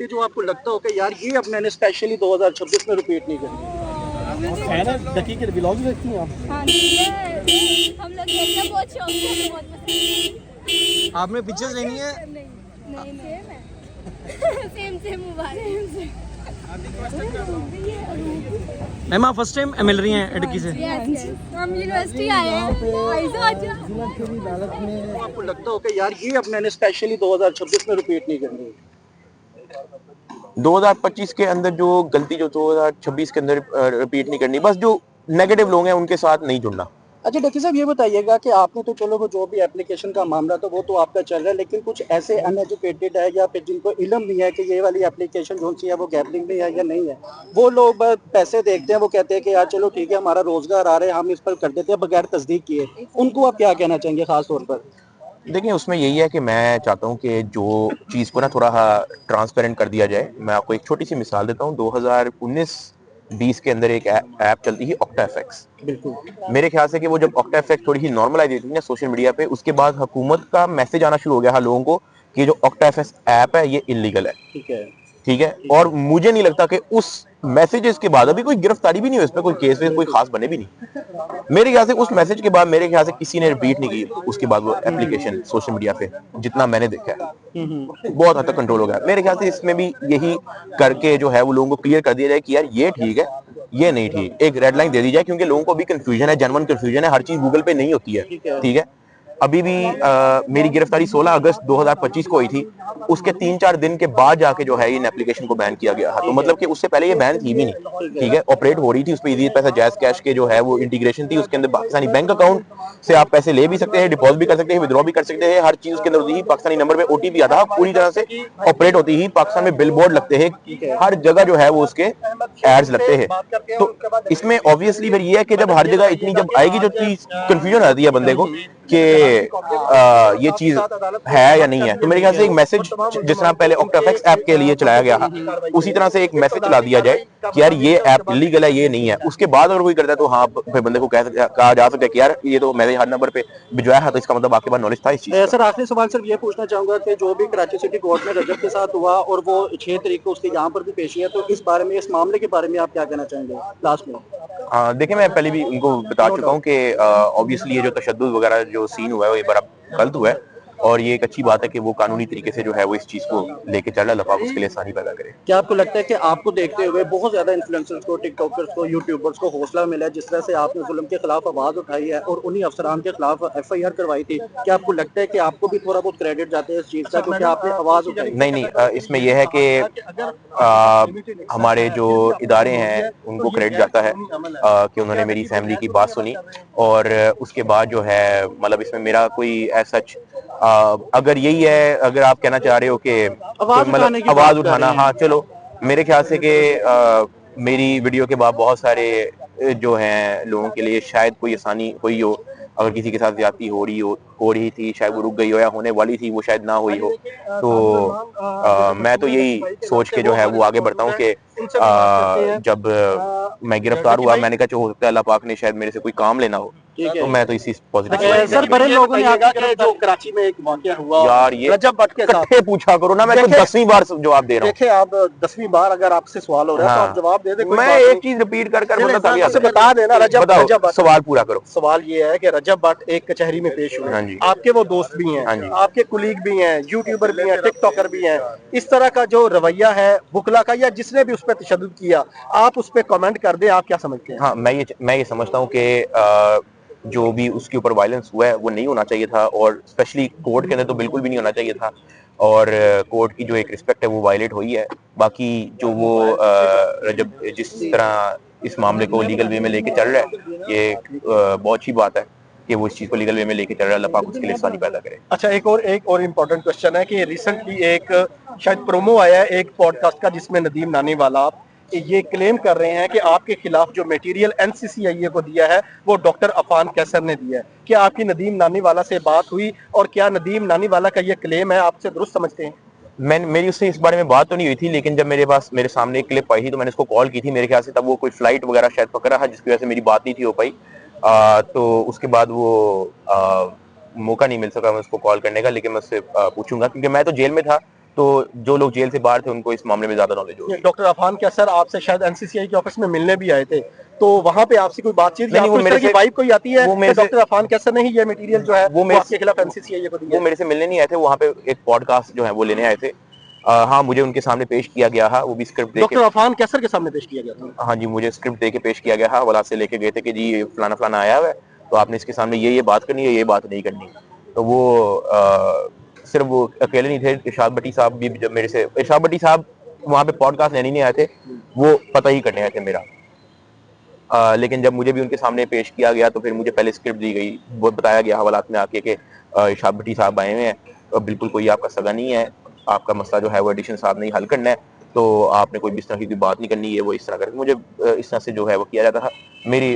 Activity जो आपको लगता हो कि यार ये अब मैंने स्पेशली 2026 में रिपीट नहीं करनी? फैन है डकी के व्लॉग देखती हैं आप? हाँ जी, हम लोग देखते हैं, बहुत शौक से, हमें बहुत पसंद है। आपने पिक्चर्स लेनी है? नहीं सेम है। सेम मुबारक। मैम आप फर्स्ट टाइम मिल रही हैं डकी से? हम यूनिवर्सिटी आए हैं। आपको लगता हो कि यार ये अब मैंने स्पेशली 2026 में रिपीट नहीं करनी? 2025 के अंदर जो गलती जो 2026 के अंदर रिपीट नहीं करनी, बस जो नेगेटिव लोग हैं उनके साथ नहीं जुड़ना। अच्छा डकी साहब ये बताइएगा कि आपने तो चलो वो जो भी एप्लीकेशन का मामला था वो तो आपका चल रहा है, लेकिन कुछ ऐसे अनएजुकेटेड है या फिर जिनको इल्म नहीं है कि ये वाली एप्लीकेशन जो सी है वो गैम्बलिंग में है या नहीं है, वो लोग बस पैसे देखते हैं, वो कहते हैं कि यार चलो ठीक है हमारा रोजगार आ रहा है हम इस पर कर देते हैं बगैर तस्दीक किए, उनको आप क्या कहना चाहेंगे खास तौर पर? देखिए उसमें यही है कि मैं चाहता हूँ कि जो चीज़ को ना थोड़ा ट्रांसपेरेंट कर दिया जाए। मैं आपको एक छोटी सी मिसाल देता हूँ। 2019-20 के अंदर एक ऐप चलती है ऑक्टा एफएक्स। बिल्कुल। मेरे ख्याल से कि वो जब ऑक्टा एफएक्स थोड़ी सी नॉर्मलाइज हुई थी ना सोशल मीडिया पे, उसके बाद हुकूमत का मैसेज आना शुरू हो गया है लोगों को कि जो ऑक्टा एफएक्स ऐप है ये इलीगल है। ठीक है, और मुझे नहीं लगता कि उस मैसेजेस के बाद अभी कोई गिरफ्तारी भी नहीं हुई, इस पर कोई केस कोई खास बने भी नहीं। मेरे ख्याल से उस मैसेज के बाद मेरे ख्याल से किसी ने रिपीट नहीं की उसके बाद वो एप्लीकेशन सोशल मीडिया पे, जितना मैंने देखा है बहुत हद तक कंट्रोल हो गया। मेरे ख्याल से इसमें भी यही करके जो है वो लोगों को क्लियर कर दिया जाए कि यार ये ठीक है ये नहीं ठीक, एक रेड लाइन दे दी जाए, क्योंकि लोगों को भी कंफ्यूजन है, जेन्युइन कंफ्यूजन है, हर चीज गूगल पे नहीं होती है। ठीक है, अभी भी मेरी गिरफ्तारी 16 अगस्त 2025 को हुई थी, उसके 3-4 दिन के बाद जाके जो है इन एप्लीकेशन को बैन किया गया। तो मतलब कि उससे पहले ये बैन थी भी नहीं। ठीक है, ऑपरेट हो रही थी, उस पर इजी पैसा जैज कैश के जो है वो इंटीग्रेशन थी, उसके अंदर पाकिस्तानी बैंक अकाउंट से आप पैसे ले भी सकते हैं, डिपॉजिट भी कर सकते हैं, विड्रॉ भी कर सकते हैं, हर चीज उसके अंदर होती है। पाकिस्तानी नंबर पे ओटीपी आता है, पूरी तरह से ऑपरेट होती ही। पाकिस्तान में बिल बोर्ड लगते हैं, हर जगह जो है वो उसके एड्स लगते हैं। तो इसमें ऑब्वियसली फिर ये है कि जब हर जगह इतनी जब आएगी जो चीज कंफ्यूजन आती है बंदे को कि ये चीज है या नहीं है, तो मेरे ख्याल से एक मैसेज जिस तरह पहले ऑक्टाफेक्स ऐप के लिए चलाया गया उसी तरह से एक मैसेज चला दिया जाए कि यार ये ऐप इलीगल है ये नहीं है। उसके बाद अगर कोई करता है तो हाँ फिर बंदे को कहा जा सकता है कि यार ये तो मैंने हर नंबर पे भिजवाया है, तो इसका मतलब आपके पास नॉलेज था इस चीज का। सर आखिरी सवाल सर ये पूछना चाहूंगा कि जो भी कराची सिटी कोर्ट में रजब के साथ हुआ और वो 6 तारीख को उसके यहाँ पर भी पेशी है, तो इस बारे में इस मामले के बारे में आप क्या कहना चाहेंगे लास्ट में? देखिए मैं पहले भी उनको बता चुका हूँ कि ऑब्वियसली ये जो तशद्दुद वगैरह जो सीन हुआ है वो ये बड़ा गलत हुआ है, और ये एक अच्छी बात है कि वो कानूनी तरीके से जो है वो इस चीज को लेके चल रहा है। अल्लाह पाक उसके लिए आसानी पैदा करे। क्या आपको लगता है कि आपको देखते हुए बहुत ज्यादा इन्फ्लुएंसर्स को, टिकटॉकर्स को, यूट्यूबर्स को हौसला मिला है जिस तरह से आपने जुल्म के खिलाफ आवाज उठाई है और उन्हीं अफसरान के खिलाफ FIR करवाई थी, क्या आपको लगता है कि आपको भी थोड़ा बहुत क्रेडिट जाता है इस चीज का क्योंकि आपने आवाज उठाई? नहीं, इसमें यह है कि हमारे जो इदारे हैं उनको क्रेडिट जाता है कि उन्होंने मेरी फैमिली की बात सुनी, और उसके बाद जो है मतलब इसमें मेरा कोई ऐसा अगर यही है, अगर आप कहना चाह रहे हो कि मतलब आवाज उठाना, हाँ चलो मेरे ख्याल से कि मेरी वीडियो के बाद बहुत सारे जो हैं लोगों के लिए शायद कोई आसानी हुई हो। अगर किसी के साथ ज्यादती हो रही थी शायद वो रुक गई हो, या होने वाली थी वो शायद ना हुई हो। तो मैं तो यही सोच के जो है वो आगे बढ़ता हूँ कि जब मैं गिरफ्तार हुआ मैंने कहा हो सकता है अल्लाह पाक ने शायद मेरे से कोई काम लेना हो, तो मैं तो इसी पॉजिटिव। सर बड़े लोगों ने आगे जो कराची में एक वाकया हुआ यार ये रजब भट्ट के साथ इकट्ठे पूछा करो ना, मैं तो 10वीं बार जवाब दे रहा हूँ। देखिए आप 10वीं बार अगर आपसे सवाल हो रहा है तो आप जवाब दे दे। मैं एक चीज रिपीट कर मतलब बता देना रजब सवाल पूरा करो। सवाल ये है कि रजब भट्ट एक कचहरी में पेश हुए, आपके वो दोस्त भी हैं, आपके कुलीग भी हैं, यूट्यूबर भी हैं, टिकटॉकर भी हैं, इस तरह का जो रवैया है बुकला का या जिसने भी उस पर तशद्दुद किया आप उस पर कमेंट कर दे, आप क्या समझते हैं? हाँ मैं ये समझता हूँ कि जो भी उसके ऊपर वायलेंस हुआ है वो नहीं होना चाहिए था, और स्पेशली कोर्ट के अंदर तो बिल्कुल भी नहीं होना चाहिए था, और कोर्ट की जो एक रिस्पेक्ट है वो वायलेट हुई है। बाकी जो वो रजब जिस तरह इस मामले को लीगल वे में लेके चल रहा है ये बहुत अच्छी बात है कि वो इस चीज को लीगल वे में लेके चल रहा है। अल्लाह पाक उसके लिए आसानी पैदा करे। अच्छा एक और इम्पोर्टेंट क्वेश्चन है कि रिसेंटली एक शायद प्रोमो आया है एक पॉडकास्ट का जिसमें नदीम नानीवाला ये क्लेम कर रहे हैं कि आपके खिलाफ जो मटेरियल NCCIA को दिया है वो डॉक्टर अफान कैसर ने दिया है। क्या आपकी नदीम नानीवाला से बात हुई और क्या नदीम नानीवाला का ये क्लेम है आपसे दुरुस्त समझते हैं? मेरी उससे इस बारे में बात तो नहीं हुई थी, लेकिन जब मेरे सामने एक क्लिप आई थी तो मैंने उसको कॉल की थी। मेरे ख्याल से तब वो कोई फ्लाइट वगैरह शायद पकड़ रहा था जिसकी वजह से मेरी बात नहीं थी हो पाई। तो उसके बाद वो मौका नहीं मिल सका मैं उसको कॉल करने का, लेकिन मैं उससे पूछूंगा क्योंकि मैं तो जेल में था तो जो लोग जेल से बाहर थे उनको इस मामले में ज्यादा नॉलेज होगी। डॉक्टर अफान क्या सर आपसे शायद एनसीसीआई के ऑफिस में मिलने भी आए थे, तो वहां पे आपसे कोई बातचीत नहीं, आपको इस तरह की वाइब कोई आती है? वो मेरे डॉक्टर अफान कैसर ने ही ये मटेरियल जो है वो आपके खिलाफ एनसीसीआई को दिया? वो मेरे से मिलने नहीं आए थे, वहां पे एक पॉडकास्ट जो है वो लेने आए थे। हाँ, मुझे उनके सामने पेश किया गया है, वो भी स्क्रिप्ट देके। डॉक्टर अफान कैसर के सामने पेश किया गया था? हाँ जी, मुझे स्क्रिप्ट देके पेश किया गया है, हवाला से लेके गए थे कि जी फलाना फलाना आया हुआ है, तो आपने इसके सामने ये बात करनी है, ये बात नहीं करनी। तो वो सिर्फ वो अकेले नहीं थे, इरशाद भट्टी साहब भी जब मेरे से, इरशाद भट्टी साहब वहाँ पे पॉडकास्ट लेने नहीं आए थे, वो पता ही करने आए थे मेरा। लेकिन जब मुझे भी उनके सामने पेश किया गया तो फिर मुझे पहले स्क्रिप्ट दी गई, वो बताया गया हवालात में आके कि इरशाद भट्टी साहब आए हुए हैं, बिल्कुल कोई आपका सगा नहीं है, आपका मसला जो है वो एडिशन साहब ने ही हल करना है, तो आपने कोई भी इस तरह की कोई बात नहीं करनी है, वो इस तरह करके मुझे इस तरह से जो है वो किया जाता था। मेरी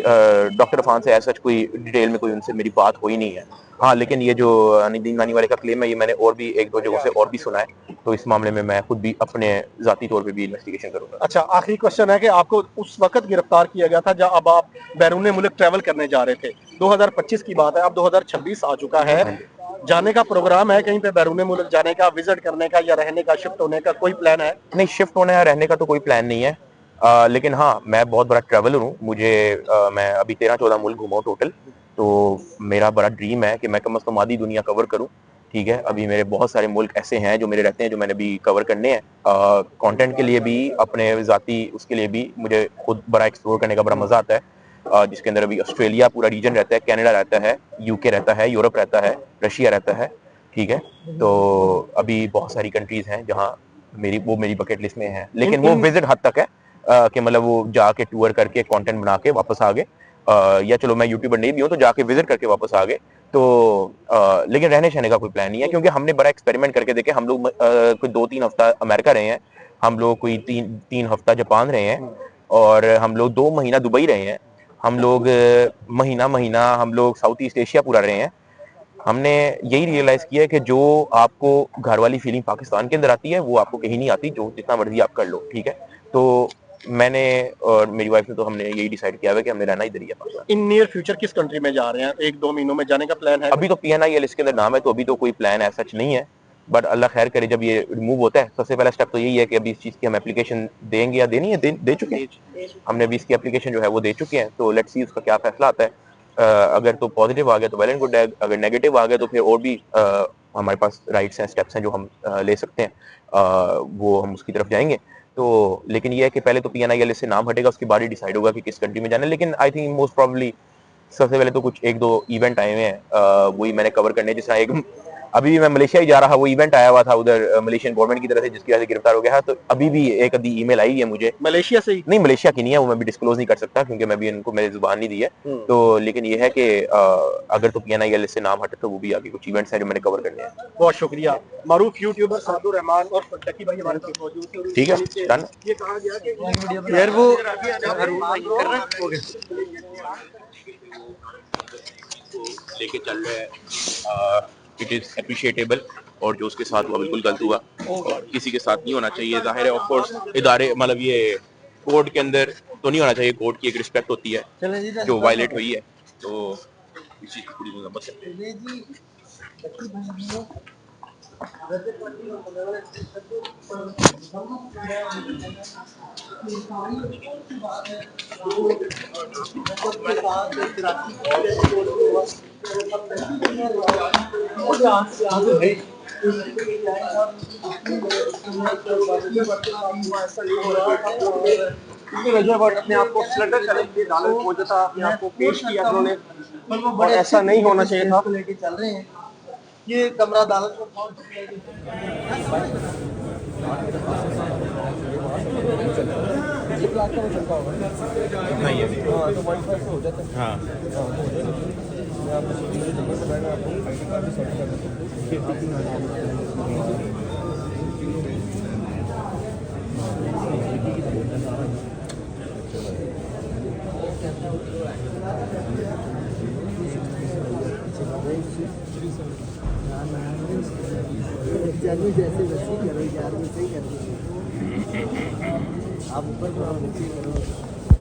डॉक्टर अफान से ऐसा कोई डिटेल में कोई उनसे मेरी बात हुई नहीं है। हाँ, लेकिन ये जो अनिदीन मानी वाले का क्लेम है, ये मैंने और भी एक दो जगहों से और भी सुना है, तो इस मामले में मैं खुद भी अपने जाती तौर पे भी इन्वेस्टिगेशन करूंगा। अच्छा, आखिरी क्वेश्चन है कि आपको उस वक्त गिरफ्तार किया गया था जब अब आप बैरून मुल्क ट्रैवल करने जा रहे थे, 2025 की बात है, अब 2026 आ चुका है, जाने का प्रोग्राम है कहीं पे बैरून मुल्क जाने का, विजिट करने का या रहने का, शिफ्ट होने का कोई प्लान है? नहीं, शिफ्ट होने या रहने का तो कोई प्लान नहीं है, लेकिन हाँ, मैं बहुत बड़ा ट्रैवलर हूँ, मैं अभी 13-14 मुल्क घूमा हूँ टोटल, तो मेरा बड़ा ड्रीम है कि मैं कम से कम आधी दुनिया कवर करूँ। ठीक है, अभी मेरे बहुत सारे मुल्क ऐसे हैं जो मेरे रहते हैं, जो मैंने भी कवर करने हैं, कंटेंट के लिए भी, अपने जाती उसके लिए भी मुझे खुद बड़ा एक्सप्लोर करने का बड़ा मजा आता है, जिसके अंदर अभी ऑस्ट्रेलिया पूरा रीजन रहता है, कनाडा रहता है, यूके रहता है, यूरोप रहता है, रशिया रहता है। ठीक है, तो अभी बहुत सारी कंट्रीज हैं जहाँ मेरी बकेट लिस्ट में है, लेकिन वो विजिट हद तक है कि मतलब वो जाके टूर करके कंटेंट बना के वापस आ गए, या चलो मैं यूट्यूबर नहीं भी हूँ तो जाके विजिट करके वापस आ गए, तो लेकिन रहने सहने का कोई प्लान नहीं है, क्योंकि हमने बड़ा एक्सपेरिमेंट करके देखे। हम लोग कोई 2-3 हफ्ता अमेरिका रहे हैं, हम लोग कोई 3 हफ्ता जापान रहे हैं, और हम लोग 2 महीना दुबई रहे हैं, हम लोग महीना हम लोग साउथ ईस्ट एशिया पूरा रहे हैं। हमने यही रियलाइज किया है कि जो आपको घर वाली फीलिंग पाकिस्तान के अंदर आती है वो आपको कहीं नहीं आती, जो जितना मर्जी आप कर लो। ठीक है, तो मैंने और मेरी वाइफ ने तो हमने यही डिसाइड किया है कि हमने रहना इधर ही है पाकिस्तान। इन नियर फ्यूचर किस कंट्री में जा रहे हैं? 1-2 महीनों में जाने का प्लान है? अभी तो PNI इसके अंदर नाम है, तो अभी तो कोई प्लान ऐसा सच नहीं है, बट अल्लाह खैर करे, जब ये रिमूव होता है सबसे पहला स्टेप तो यही है कि अभी इस चीज की हम एप्लीकेशन देंगे या देनी है, दे चुके हैं हमने अभी इसकी एप्लीकेशन जो है वो दे चुके हैं, तो लेट्स सी उसका क्या फैसला आता है। अगर तो पॉजिटिव आ गया तो वेल एंड गुड है, अगर नेगेटिव आ गया तो फिर और भी हमारे पास राइट्स हैं, स्टेप्स हैं जो हम ले सकते हैं, वो हम उसकी तरफ जाएंगे। तो लेकिन ये है कि पहले तो PNI से नाम हटेगा, उसके बाद ही डिसाइड होगा कि किस कंट्री में जाना है। लेकिन आई थिंक मोस्ट प्रॉब्ली सबसे पहले तो कुछ 1-2 इवेंट आए हुए हैं, वही मैंने कवर करने, जिस तरह एक अभी भी मैं मलेशिया ही जा रहा, वो इवेंट आया हुआ था उधर मलेशियन गवर्नमेंट की तरफ से, जिसकी वजह से गिरफ्तार हो गया है। तो अभी भी एक आधी ईमेल आई है मुझे मलेशिया से ही? नहीं, मलेशिया की नहीं है, वो मैं भी डिस्क्लोज नहीं कर सकता क्योंकि मैं भी इनको मेरी जुबान नहीं दी है। तो लेकिन ये है कि अगर तो PNI से नाम हटे तो वो भी आगे कुछ इवेंट्स हैं जो मैंने कवर करने हैं। बहुत शुक्रिया। मारूफ यूट्यूबर सादुर रहमान और डकी भाई हमारे साथ मौजूद थे। ठीक है, डन। ये कहा गया कि यार वो लेके चल रहे हैं, इट इज अप्रिशिएटेबल, और जो उसके साथ हुआ बिल्कुल गलत हुआ और किसी के साथ नहीं होना चाहिए। जाहिर है ऑफ कोर्स इदारे मतलब ये कोर्ट के अंदर तो नहीं होना चाहिए, कोर्ट की एक रिस्पेक्ट होती है जो वायलेट हुई है, तो इस चीज की पूरी मजम्मत करते हैं। अपने आप को फ्लटर करके अदालत पहुंचा था, अपने आप को पेश किया उन्होंने, और ऐसा नहीं होना चाहिए था। लेके चल रहे हैं, ये कमरा अदालत को नहीं है हाँ जैसे वैसे करो यार, वैसे ही कर दीजिए आप ऊपर